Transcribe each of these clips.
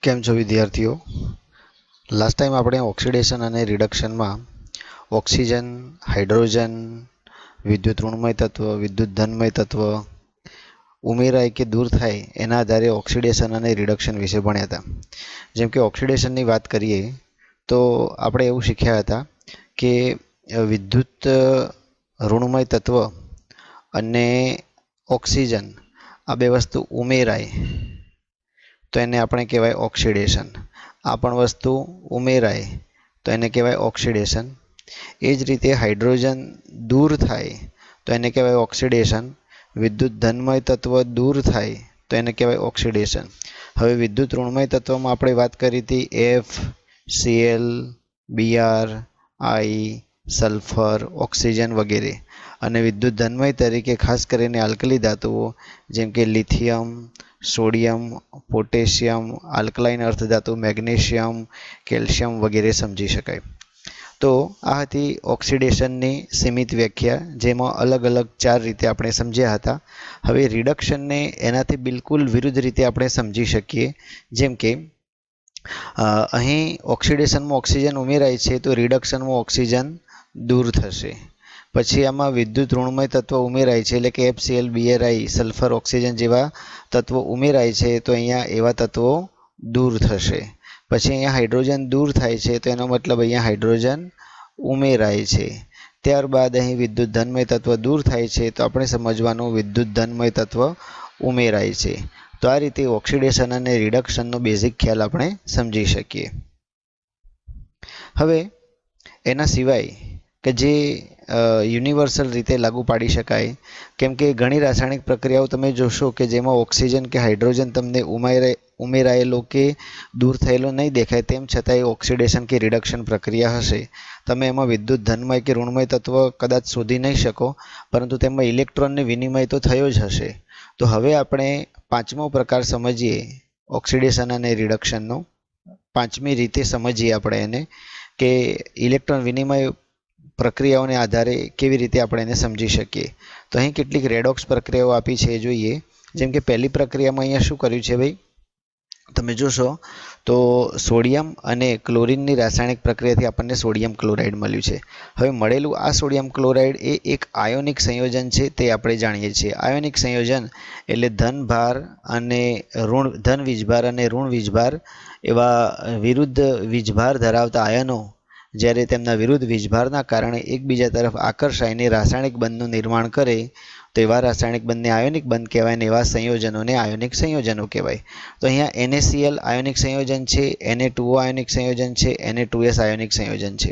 કેમ છો વિદ્યાર્થીઓ? લાસ્ટ ટાઈમ આપણે ઓક્સિડેશન અને રિડક્શનમાં ઓક્સિજન, હાઇડ્રોજન, વિદ્યુત ઋણમય તત્વ, વિદ્યુત ધનમય તત્વ ઉમેરાય કે દૂર થાય એના આધારે ઓક્સિડેશન અને રિડક્શન વિશે ભણ્યા હતા. જેમ કે ઓક્સિડેશનની વાત કરીએ તો આપણે એવું શીખ્યા હતા કે વિદ્યુત ઋણમય તત્વ અને ઓક્સિજન આ બે વસ્તુ ઉમેરાય તો એને આપણે કહેવાય ઓક્સિડેશન. આ પણ વસ્તુ ઉમેરાય તો એને કહેવાય ઓક્સિડેશન. એ જ રીતે હાઇડ્રોજન દૂર થાય તો એને કહેવાય ઓક્સિડેશન. વિદ્યુત ધનમય તત્વ દૂર થાય તો એને કહેવાય ઓક્સિડેશન. હવે વિદ્યુત ઋણમય તત્વમાં આપણે વાત કરી હતી એફ, સીએલ, બીઆર, આઈ, સલ્ફર, ઓક્સિજન વગેરે. અને વિદ્યુત ધનમય તરીકે ખાસ કરીને આલ્કલી ધાતુઓ જેમ કે લિથિયમ, સોડિયમ, પોટેશિયમ, આલ્કલાઇન અર્ધધાતુ, મેગ્નેશિયમ, કેલ્શિયમ વગેરે સમજી શકાય. તો આ હતી ઓક્સિડેશનની સીમિત વ્યાખ્યા, જેમાં અલગ અલગ 4 રીતે આપણે સમજ્યા હતા. હવે રિડક્શનને એનાથી બિલકુલ વિરુદ્ધ રીતે આપણે સમજી શકીએ. જેમ કે અહીં ઓક્સિડેશનમાં ઓક્સિજન ઉમેરાય છે તો રિડક્શનમાં ઓક્સિજન દૂર થશે. પછી આમાં વિદ્યુત ઋણમય તત્વ ઉમેરાય છે એટલે કે એફસીએલ, બીઆરઆઈ, સલ્ફર, ઓક્સિજન જેવા તત્વો ઉમેરાય છે તો અહીંયા એવા તત્વો દૂર થશે. પછી અહીંયા હાઇડ્રોજન દૂર થાય છે તો એનો મતલબ અહીંયા હાઇડ્રોજન ઉમેરાય છે. ત્યારબાદ અહીં વિદ્યુત ધનમય તત્વ દૂર થાય છે તો આપણે સમજવાનું વિદ્યુત ધનમય તત્વ ઉમેરાય છે. તો આ રીતે ઓક્સિડેશન અને રિડક્શનનો બેઝિક ખ્યાલ આપણે સમજી શકીએ. હવે એના સિવાય કે જે યુનિવર્સલ રીતે લાગુ પાડી શકાય, કેમ કે ઘણી રાસાયણિક પ્રક્રિયાઓ તમે જોશો કે જેમાં ઓક્સિજન કે હાઇડ્રોજન તમને ઉમેરાયેલો કે દૂર થયેલો નહીં દેખાય, તેમ છતાં એ ઓક્સિડેશન કે રિડક્શન પ્રક્રિયા હશે. તમે એમાં વિદ્યુત ધનમય કે ઋણમય તત્વ કદાચ શોધી નહીં શકો, પરંતુ તેમાં ઇલેક્ટ્રોનની વિનિમય તો થયો જ હશે. તો હવે આપણે પાંચમો પ્રકાર સમજીએ ઓક્સિડેશન અને રિડક્શનનો. પાંચમી રીતે સમજીએ આપણે એને કે ઇલેક્ટ્રોન વિનિમય પ્રક્રિયાઓને આધારે કેવી રીતે આપણે એને સમજી શકીએ. તો અહીં કેટલીક રેડોક્સ પ્રક્રિયાઓ આપી છે એ જોઈએ. જેમ કે પહેલી પ્રક્રિયામાં અહીંયા શું કર્યું છે ભાઈ, તમે જોશો તો સોડિયમ અને ક્લોરિનની રાસાયણિક પ્રક્રિયાથી આપણને સોડિયમ ક્લોરાઇડ મળ્યું છે. હવે મળેલું આ સોડિયમ ક્લોરાઇડ એ એક આયોનિક સંયોજન છે, તે આપણે જાણીએ છીએ. આયોનિક સંયોજન એટલે ધનભાર અને ધન વીજભાર અને ઋણ વીજભાર એવા વિરુદ્ધ વીજભાર ધરાવતા આયનો જ્યારે તેમના વિરુદ્ધ વીજભારના કારણે એકબીજા તરફ આકર્ષાઈને રાસાયણિક બંધનું નિર્માણ કરે તો એવા રાસાયણિક બંધને આયોનિક બંધ કહેવાય અને એવા સંયોજનોને આયોનિક સંયોજનો કહેવાય. તો અહીંયા NaCl આયોનિક સંયોજન છે, Na2O આયોનિક સંયોજન છે, Na2S આયોનિક સંયોજન છે.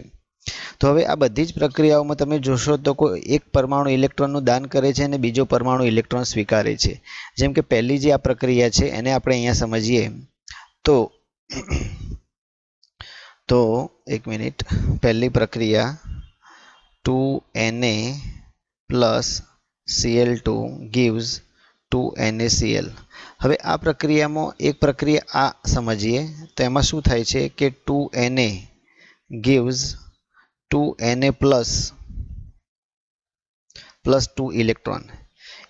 તો હવે આ બધી જ પ્રક્રિયાઓમાં તમે જોશો તો કોઈ એક પરમાણુ ઇલેક્ટ્રોનનું દાન કરે છે અને બીજો પરમાણુ ઇલેક્ટ્રોન સ્વીકારે છે. જેમ કે પહેલી જે આ પ્રક્રિયા છે એને આપણે અહીંયા સમજીએ તો એક મિનિટ, પહેલી પ્રક્રિયા 2Na plus Cl2 gives 2NaCl. હવે આ પ્રક્રિયામાં એક પ્રક્રિયા આ સમજીએ તો એમાં શું થાય છે કે 2Na gives 2Na plus 2 electron.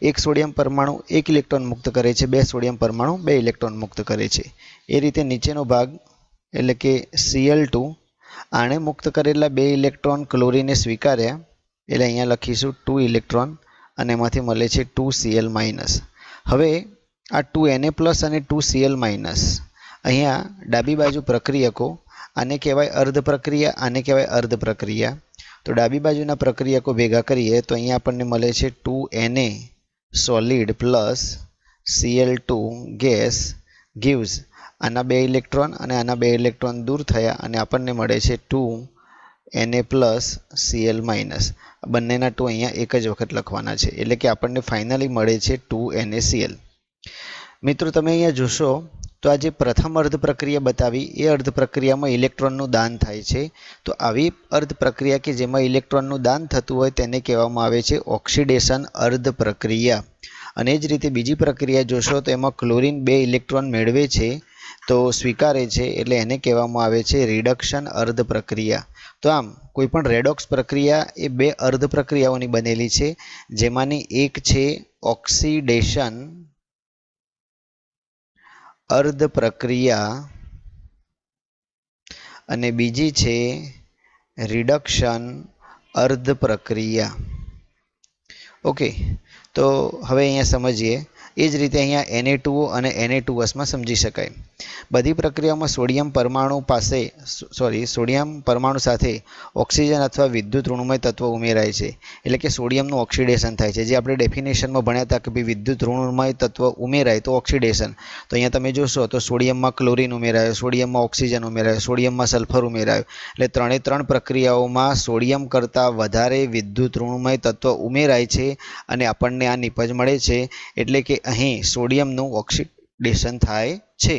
એક સોડિયમ પરમાણુ એક ઇલેક્ટ્રોન મુક્ત કરે છે, બે સોડિયમ પરમાણુ બે ઇલેક્ટ્રોન મુક્ત કરે છે. એ રીતે નીચેનો ભાગ એટલે કે Cl2 આણે મુક્ત કરેલા બે ઇલેક્ટ્રોન ક્લોરીને સ્વીકાર્યા એટલે અહીંયા લખીશું 2 ઇલેક્ટ્રોન અને એમાંથી મળે છે 2Cl માઇનસ. હવે આ 2Na પ્લસ અને 2Cl માઇનસ અહીંયા ડાબી બાજુ પ્રક્રિયકો, આને કહેવાય અર્ધ પ્રક્રિયા, આને કહેવાય અર્ધ પ્રક્રિયા. તો ડાબી બાજુના પ્રક્રિયકો ભેગા કરીએ તો અહીંયા આપણને મળે છે 2Na solid plus Cl2 gas gives આના બે ઇલેક્ટ્રોન અને આના બે ઇલેક્ટ્રોન દૂર થયા અને આપણને મળે છે 2Na પ્લસ Cl માઇનસ. બંનેના 2 અહીંયા એક જ વખત લખવાના છે એટલે કે આપણને ફાઇનલી મળે છે 2NaCl. મિત્રો તમે અહીંયા જોશો તો આ જે પ્રથમ અર્ધ પ્રક્રિયા બતાવી એ અર્ધ પ્રક્રિયામાં ઇલેક્ટ્રોનનું દાન થાય છે. તો આવી અર્ધ પ્રક્રિયા કે જેમાં ઇલેક્ટ્રોનનું દાન થતું હોય તેને કહેવામાં આવે છે ઓક્સિડેશન અર્ધ પ્રક્રિયા. અને જ રીતે બીજી પ્રક્રિયા જોશો તો એમાં ક્લોરીન બે ઇલેક્ટ્રોન મેળવે છે તો સ્વીકારે છે એટલે એને કહેવામાં આવે છે રિડક્શન અર્ધ પ્રક્રિયા. તો આમ કોઈપણ રેડોક્સ પ્રક્રિયા એ બે અર્ધ પ્રક્રિયાઓની બનેલી છે, જેમાંની એક છે ઓક્સિડેશન અર્ધ પ્રક્રિયા અને બીજી છે રિડક્શન અર્ધ પ્રક્રિયા. ઓકે, તો હવે અહીંયા સમજીએ. એ જ રીતે અહીંયા Na2O અને Na2S માં સમજી શકાય. બધી પ્રક્રિયાઓમાં સોડિયમ પરમાણુ સાથે ઓક્સિજન અથવા વિદ્યુત ઋણમય તત્વ ઉમેરાય છે. એટલે કે સોડિયમનું ઓક્સિડેશન થાય છે. જે આપણે ડેફિનેશનમાં ભણ્યા હતા કે ભાઈ વિદ્યુત ઋણમય તત્વ ઉમેરાય તો ઓક્સિડેશન. તો અહીંયા તમે જોશો તો સોડિયમમાં ક્લોરિન ઉમેરાયો, સોડિયમમાં ઓક્સિજન ઉમેરાયો, સોડિયમમાં સલ્ફર ઉમેરાયો. એટલે ત્રણ પ્રક્રિયાઓમાં સોડિયમ કરતાં વધારે વિદ્યુત ઋણમય તત્વ ઉમેરાય છે અને આપણને આ નિપજ મળે છે. એટલે કે અહીં સોડિયમનું ઓક્સિડેશન થાય છે.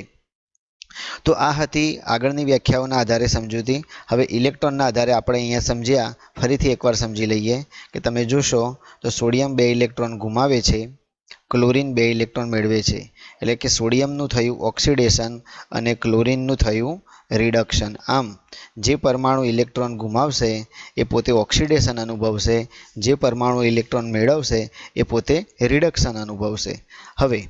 તો આ હતી આગળની વ્યાખ્યાઓના આધારે સમજૂતી. હવે ઇલેક્ટ્રોનના આધારે આપણે અહીંયા સમજ્યા. ફરીથી એકવાર સમજી લઈએ કે તમે જોશો તો સોડિયમ 2 ઇલેક્ટ્રોન ગુમાવે છે, ક્લોરિન 2 ઇલેક્ટ્રોન મેળવે છે. એટલે કે સોડિયમનું થયું ઓક્સિડેશન અને ક્લોરિનનું થયું રિડક્શન. આમ જે પરમાણુ ઇલેક્ટ્રોન ગુમાવશે એ પોતે ઓક્સિડેશન અનુભવશે, જે પરમાણુ ઇલેક્ટ્રોન મેળવશે એ પોતે રિડક્શન અનુભવશે. હવે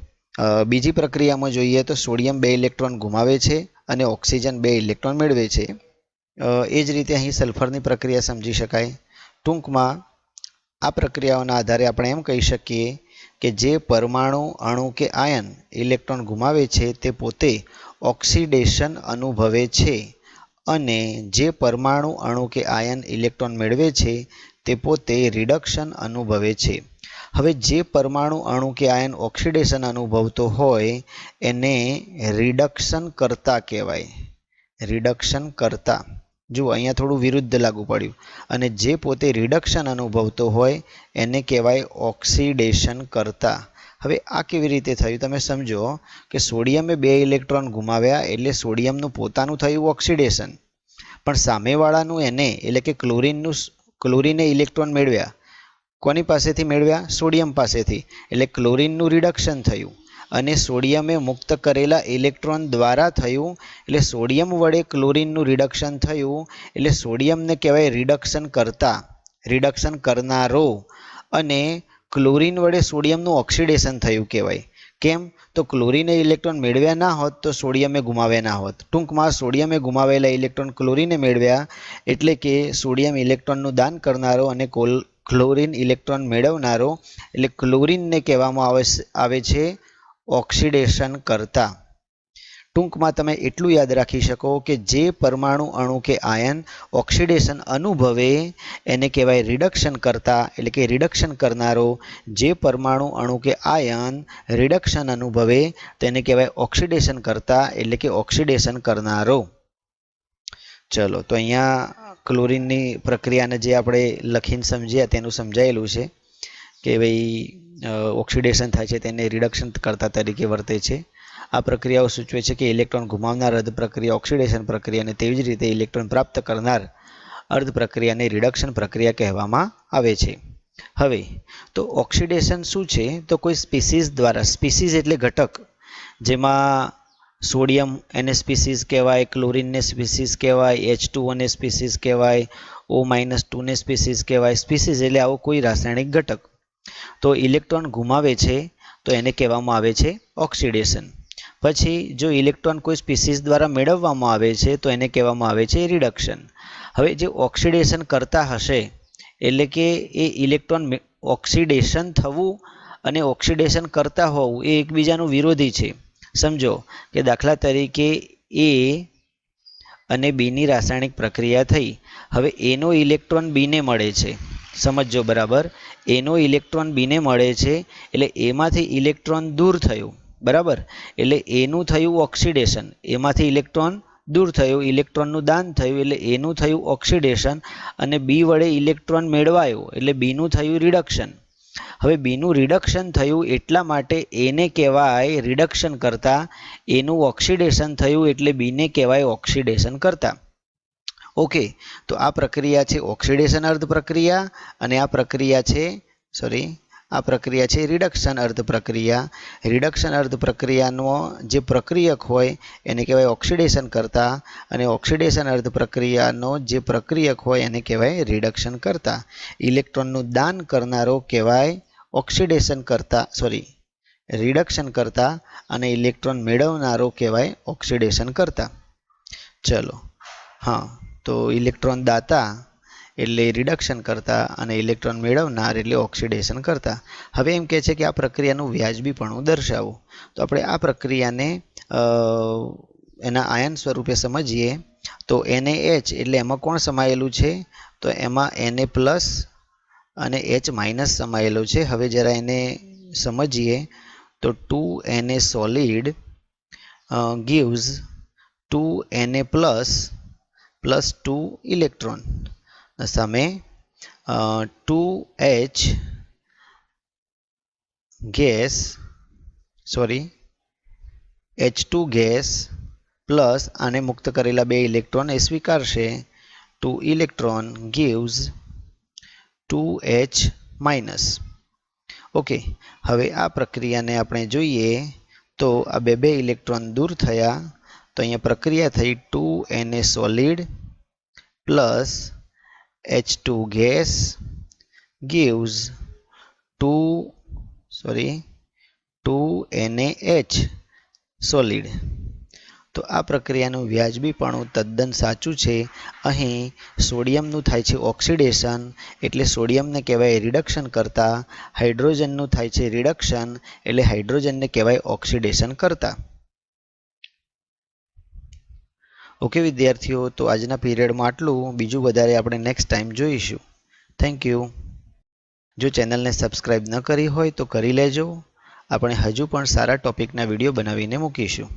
બીજી પ્રક્રિયામાં જોઈએ તો સોડિયમ 2 ઇલેક્ટ્રોન ગુમાવે છે અને ઓક્સિજન 2 ઇલેક્ટ્રોન મેળવે છે. એ જ રીતે અહીં સલ્ફરની પ્રક્રિયા સમજી શકાય. ટૂંકમાં આ પ્રક્રિયાઓના આધારે આપણે એમ કહી શકીએ કે જે પરમાણુ, અણુ કે આયન ઇલેક્ટ્રોન ગુમાવે છે તે પોતે ઓક્સિડેશન અનુભવે છે અને જે પરમાણુ, અણુ કે આયન ઇલેક્ટ્રોન મેળવે છે તે પોતે રિડક્શન અનુભવે છે. હવે જે પરમાણુ, અણુ કે આયન ઓક્સિડેશન અનુભવતો હોય એને રિડક્શન કર્તા કહેવાય. રિડક્શન કર્તા. જુઓ અહીંયા થોડું વિરુદ્ધ લાગુ પડ્યું. અને જે પોતે રિડક્શન અનુભવતો હોય એને કહેવાય ઓક્સિડેશન કર્તા. હવે આ કેવી રીતે થયું તમે સમજો કે સોડિયમે 2 ઇલેક્ટ્રોન ગુમાવ્યા એટલે સોડિયમનું પોતાનું થયું ઓક્સિડેશન, પણ સામેવાળાનું એટલે કે ક્લોરિને ઇલેક્ટ્રોન મેળવ્યા. કોની પાસેથી મેળવ્યા? સોડિયમ પાસેથી. એટલે ક્લોરિનનું રિડક્શન થયું અને સોડિયમે મુક્ત કરેલા ઇલેક્ટ્રોન દ્વારા થયું. એટલે સોડિયમ વડે ક્લોરિનનું રિડક્શન થયું એટલે સોડિયમને કહેવાય રિડક્શન કર્તા, રિડક્શન કરનારો. અને ક્લોરિન વડે સોડિયમનું ઓક્સિડેશન થયું કહેવાય. કેમ? તો ક્લોરિને ઇલેક્ટ્રોન મેળવ્યા ના હોત તો સોડિયમે ગુમાવ્યા ના હોત. ટૂંકમાં સોડિયમે ગુમાવેલા ઇલેક્ટ્રોન ક્લોરિને મેળવ્યા એટલે કે સોડિયમ ઇલેક્ટ્રોનનું દાન કરનારો અને ક્લોરિન ઇલેક્ટ્રોન મેળવનારો. એટલે ક્લોરિનને કહેવામાં આવે છે ઓક્સિડેશન કરતા. ટૂંકમાં તમે એટલું યાદ રાખી શકો કે જે પરમાણુ, અણુ કે આયન ઓક્સિડેશન અનુભવે એને કહેવાય રિડક્શન કરતા, એટલે કે રિડક્શન કરનારો. જે પરમાણુ, અણુ કે આયન રિડક્શન અનુભવે તેને કહેવાય ઓક્સિડેશન કરતા, એટલે કે ઓક્સિડેશન કરનારો. ચલો, તો અહીંયા ક્લોરિનની પ્રક્રિયાને જે આપણે લખીને સમજ્યા તેનું સમજાયેલું છે કે ભાઈ ઓક્સિડેશન થાય છે તેને રિડક્શન કરતા તરીકે વર્તે છે. આ પ્રક્રિયાઓ સૂચવે છે કે ઇલેક્ટ્રોન ગુમાવનાર અર્ધ પ્રક્રિયા ઓક્સિડેશન પ્રક્રિયા અને તેવી જ રીતે ઇલેક્ટ્રોન પ્રાપ્ત કરનાર અર્ધ પ્રક્રિયાને રિડક્શન પ્રક્રિયા કહેવામાં આવે છે. હવે તો ઓક્સિડેશન શું છે? તો કોઈ સ્પીસીસ દ્વારા, સ્પીસીસ એટલે ઘટક, જેમાં સોડિયમ એને સ્પીસીસ કહેવાય, ક્લોરિનને સ્પીસીસ કહેવાય, H2O ને સ્પીસીસ કહેવાય, O-2 ને સ્પીસીસ કહેવાય. સ્પીસીસ એટલે આવો કોઈ રાસાયણિક ઘટક. તો ઇલેક્ટ્રોન ગુમાવે છે તો એને કહેવામાં આવે છે ઓક્સિડેશન. પછી જો ઇલેક્ટ્રોન કોઈ સ્પીસીસ દ્વારા મેળવવામાં આવે છે તો એને કહેવામાં આવે છે રિડક્શન. હવે જે ઓક્સિડેશન કરતા હશે એટલે કે એ ઇલેક્ટ્રોન ઓક્સિડેશન થવું અને ઓક્સિડેશન કરતા હોવું એ એકબીજાનું વિરોધી છે. સમજો કે દાખલા તરીકે A અને બીની રાસાયણિક પ્રક્રિયા થઈ. હવે એનો ઇલેક્ટ્રોન બીને મળે છે. સમજો બરાબર. એનો ઇલેક્ટ્રોન બીને મળે છે એટલે એમાંથી ઇલેક્ટ્રોન દૂર થયું. બરાબર. એટલે એનું થયું ઓક્સિડેશન, એમાંથી ઇલેક્ટ્રોન દૂર થયું, ઇલેક્ટ્રોનનું દાન થયું એટલે એનું થયું ઓક્સિડેશન. અને બી વડે ઇલેક્ટ્રોન મેળવાયો એટલે બીનું થયું રિડક્શન. હવે બીનું રિડક્શન થયું એટલા માટે એને કહેવાય રિડક્શન કરતા. એનું ઓક્સિડેશન થયું એટલે બીને કહેવાય ઓક્સિડેશન કરતા. ઓકે, તો આ પ્રક્રિયા છે ઓક્સિડેશન અર્ધ પ્રક્રિયા અને આ પ્રક્રિયા છે રિડક્શન અર્ધ પ્રક્રિયા. રિડક્શન અર્ધ પ્રક્રિયાનો જે પ્રક્રિયક હોય એને કહેવાય ઓક્સિડેશન કરતા અને ઓક્સિડેશન અર્ધ પ્રક્રિયાનો જે પ્રક્રિયક હોય એને કહેવાય રિડક્શન કરતા. ઇલેક્ટ્રોનનું દાન કરનારો કહેવાય રિડક્શન કરતા અને ઇલેક્ટ્રોન મેળવનારો કહેવાય ઓક્સિડેશન કરતા. ચલો, હા, તો ઇલેક્ટ્રોન દાતા એટલે રિડક્શન કરતા અને ઇલેક્ટ્રોન મેળવનાર એટલે ઓક્સિડેશન કરતા. હવે એમ કહે છે કે આ પ્રક્રિયાનું વ્યાજબીપણું દર્શાવો. તો આપણે આ પ્રક્રિયાને એના આયન સ્વરૂપે સમજીએ તો NaH એટલે એમાં કોણ સમાયેલું છે? તો એમાં Na પ્લસ અને H માઇનસ સમાયેલો છે. હવે જરા એને સમજીએ તો 2Na solid gives 2Na plus 2 electron સામે 2H gas H2 gas plus આને મુક્ત કરેલા 2 ઇલેક્ટ્રોન એ સ્વીકારશે. 2 electron gives 2H minus. Okay, હવે આ પ્રક્રિયાને આપણે જોઈએ તો આ બે ઇલેક્ટ્રોન દૂર થયા. તો અહીંયા પ્રક્રિયા થઈ 2Na solid plus H2 gas gives 2NaH solid. તો આ પ્રક્રિયાનું વ્યાજબીપણું તદ્દન સાચું છે. અહીં સોડિયમનું થાય છે ઓક્સિડેશન એટલે સોડિયમને કહેવાય રિડક્શન કરતા, હાઇડ્રોજનનું થાય છે રિડક્શન એટલે હાઇડ્રોજનને કહેવાય ઓક્સિડેશન કરતા. ઓકે વિદ્યાર્થીઓ, તો આજના પીરિયડમાં આટલું. બીજું વધારે આપણે નેક્સ્ટ ટાઈમ જોઈશું. Thank you. જો ચેનલને સબસ્ક્રાઈબ ન કરી હોય તો કરી લેજો. આપણે હજુ પણ સારા ટોપિકના વિડીયો બનાવીને મૂકીશું.